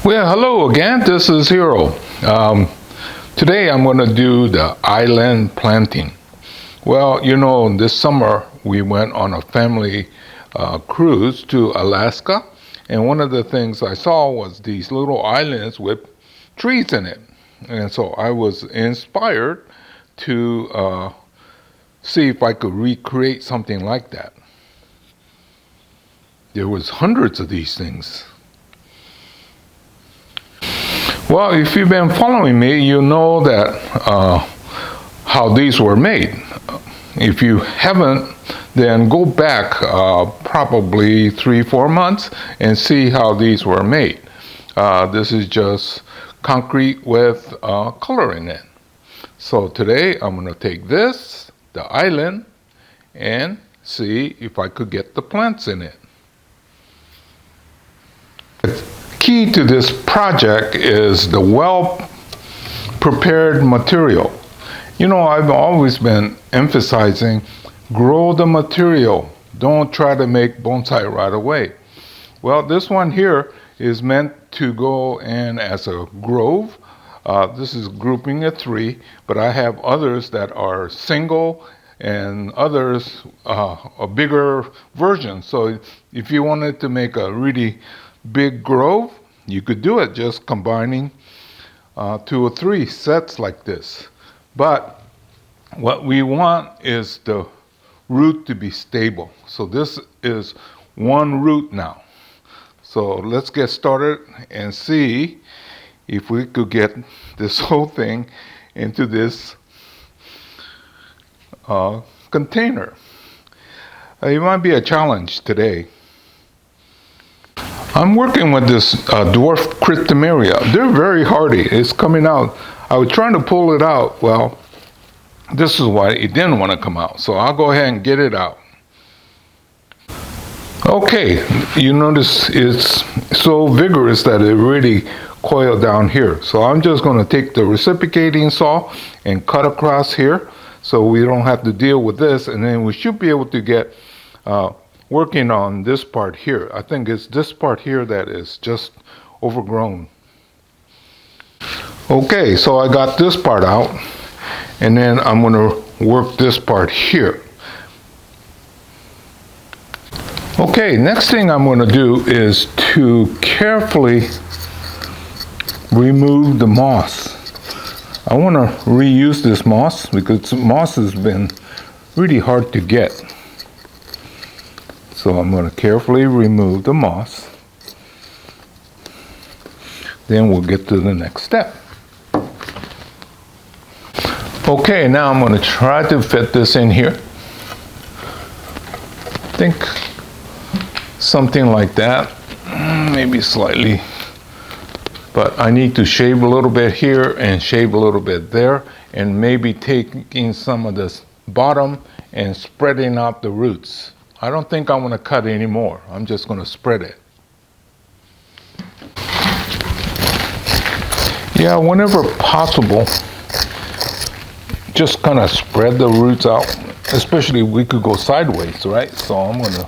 Well, hello again. This is Hiro. Today I'm going to do the island planting. Well, this summer we went on a family cruise to Alaska, and one of the things I saw was these little islands with trees in it. And so I was inspired to see if I could recreate something like that. There was hundreds of these things. Well, if you've been following me, you know that how these were made. If you haven't, then go back probably 3-4 months and see how these were made. This is just concrete with color in it. So today I'm going to take this, the island, and see if I could get the plants in it. Key to this project is the well-prepared material. I've always been emphasizing grow the material. Don't try to make bonsai right away. Well, this one here is meant to go in as a grove. This is grouping of 3, but I have others that are single and others a bigger version. So if you wanted to make a really big grove, you could do it just combining 2 or 3 sets like this. But what we want is the root to be stable. So this is one root now. So let's get started and see if we could get this whole thing into this container. It might be a challenge today. I'm working with this Dwarf Cryptomeria. They're very hardy. It's coming out. I was trying to pull it out. Well, this is why it didn't want to come out. So I'll go ahead and get it out. Okay, you notice it's so vigorous that it really coiled down here. So I'm just going to take the reciprocating saw and cut across here so we don't have to deal with this. And then we should be able to get working on this part here. I think it's this part here that is just overgrown. Okay, so I got this part out, and then I'm going to work this part here. Okay, next thing I'm going to do is to carefully remove the moss. I want to reuse this moss because moss has been really hard to get. So I'm going to carefully remove the moss. Then we'll get to the next step. Okay, now I'm going to try to fit this in here. I think something like that, maybe slightly. But I need to shave a little bit here and shave a little bit there, and maybe taking some of this bottom and spreading out the roots. I don't think I'm going to cut any more. I'm just going to spread it. Yeah, whenever possible, just kind of spread the roots out. Especially we could go sideways, right? So I'm going to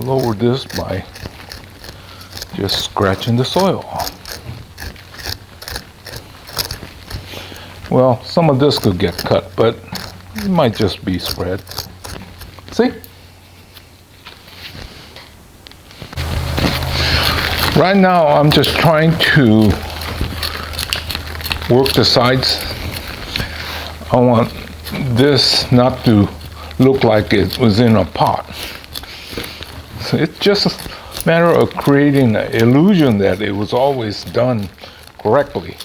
lower this by just scratching the soil off. Well, some of this could get cut, but it might just be spread. See? Right now I'm just trying to work the sides. I want this not to look like it was in a pot. So it's just a matter of creating an illusion that it was always done correctly.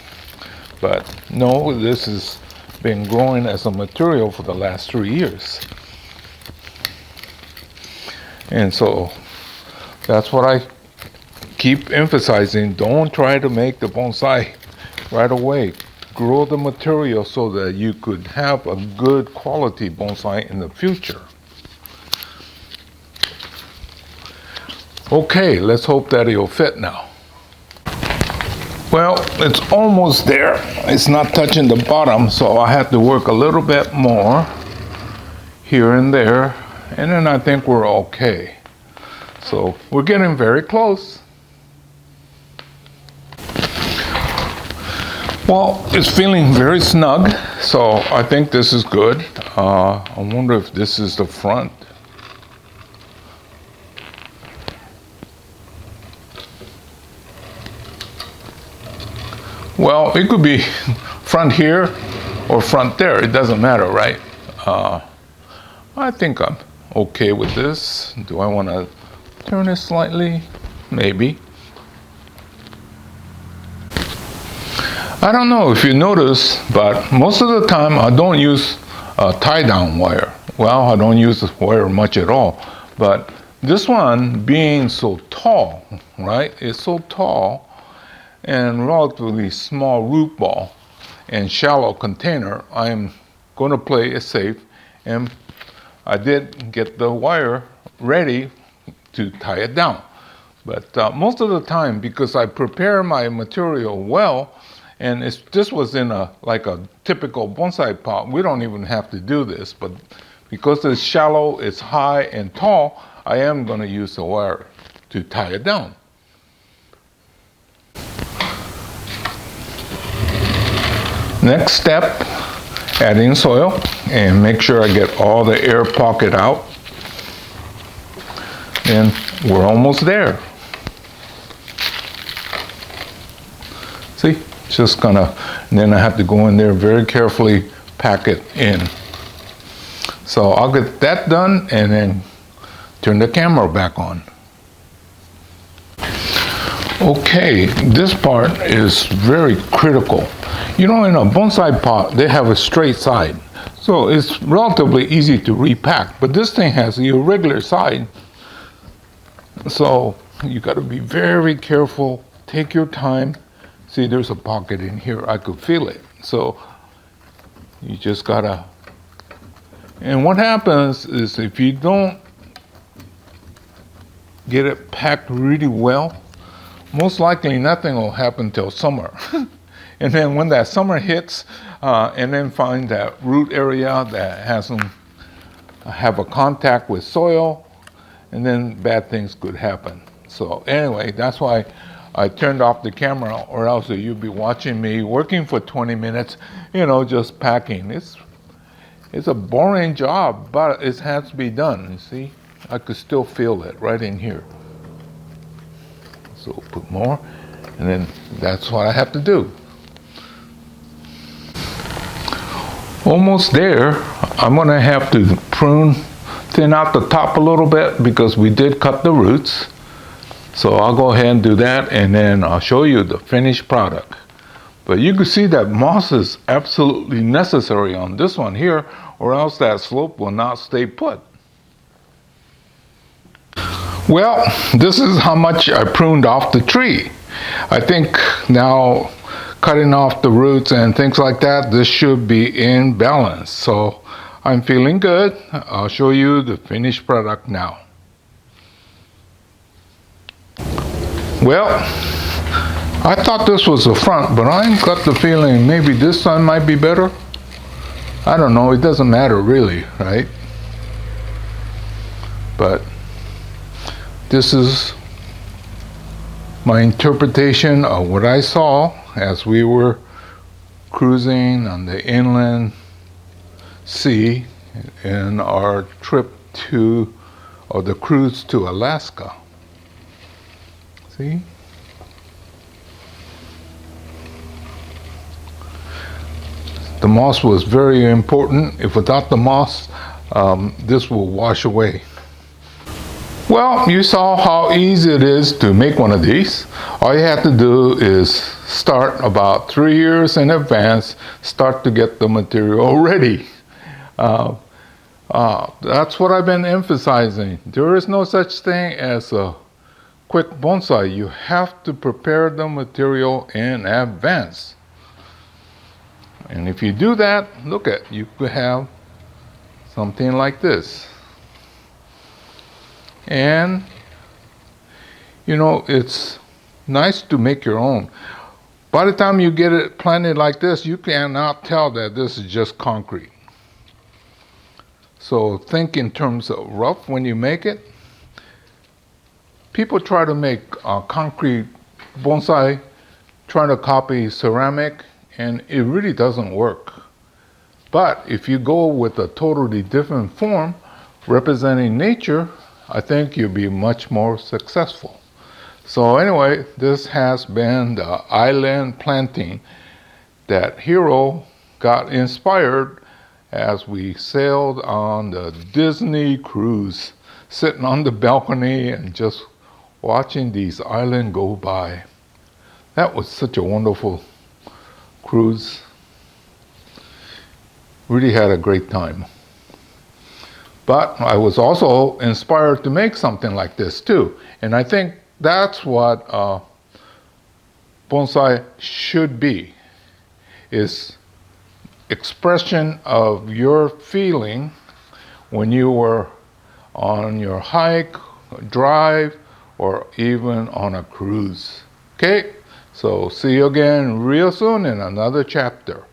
But no, this has been growing as a material for the last 3 years. And so that's what I keep emphasizing. Don't try to make the bonsai right away. Grow the material so that you could have a good quality bonsai in the future. Okay, let's hope that it'll fit now. Well, it's almost there. It's not touching the bottom, so I have to work a little bit more here and there, and then I think we're okay. So we're getting very close. Well, it's feeling very snug, so I think this is good. I wonder if this is the front. Well, it could be front here or front there. It doesn't matter, right? I think I'm okay with this. Do I want to turn it slightly? Maybe. I don't know if you notice, but most of the time I don't use a tie-down wire. Well, I don't use the wire much at all. But this one, being so tall, right? It's so tall and relatively small root ball and shallow container, I'm going to play it safe. And I did get the wire ready to tie it down. But most of the time, because I prepare my material well, and this was in like a typical bonsai pot, we don't even have to do this. But because it's shallow, it's high and tall, I am going to use the wire to tie it down. Next step, adding soil and make sure I get all the air pocket out. And we're almost there. See, just gonna, and then I have to go in there very carefully, pack it in. So I'll get that done and then turn the camera back on. Okay, this part is very critical. You know, in a bonsai pot, they have a straight side. So it's relatively easy to repack, but this thing has the irregular side. So you got to be very careful, take your time. See, there's a pocket in here, I could feel it. So you just gotta, and what happens is if you don't get it packed really well, most likely nothing will happen till summer. And then when that summer hits, and then find that root area that hasn't have a contact with soil, and then bad things could happen. So anyway, that's why I turned off the camera, or else you'd be watching me working for 20 minutes, you know, just packing. It's a boring job, but it has to be done, you see. I could still feel it right in here. So put more, and then that's what I have to do. Almost there. I'm gonna have to thin out the top a little bit because we did cut the roots. So I'll go ahead and do that, and then I'll show you the finished product. But you can see that moss is absolutely necessary on this one here, or else that slope will not stay put. Well, this is how much I pruned off the tree. I think now cutting off the roots and things like that, this should be in balance. So I'm feeling good. I'll show you the finished product now. Well, I thought this was the front, but I got the feeling maybe this side might be better. I don't know, it doesn't matter really, right? But this is my interpretation of what I saw as we were cruising on the inland sea in our trip to, or the cruise to Alaska. See? The moss was very important. If without the moss, this will wash away. Well, you saw how easy it is to make one of these. All you have to do is start about 3 years in advance, start to get the material ready. That's what I've been emphasizing. There is no such thing as a quick bonsai. You have to prepare the material in advance. And if you do that, look at, you could have something like this. And, you know, it's nice to make your own. By the time you get it planted like this, you cannot tell that this is just concrete. So think in terms of rough when you make it. People try to make concrete bonsai, trying to copy ceramic, and it really doesn't work. But if you go with a totally different form representing nature, I think you'll be much more successful. So anyway, this has been the island planting that Hiro got inspired as we sailed on the Disney cruise, sitting on the balcony and just watching these islands go by. That was such a wonderful cruise. Really had a great time. But I was also inspired to make something like this too. And I think that's what bonsai should be, is expression of your feeling when you were on your hike, drive, or even on a cruise. Okay, so see you again real soon in another chapter.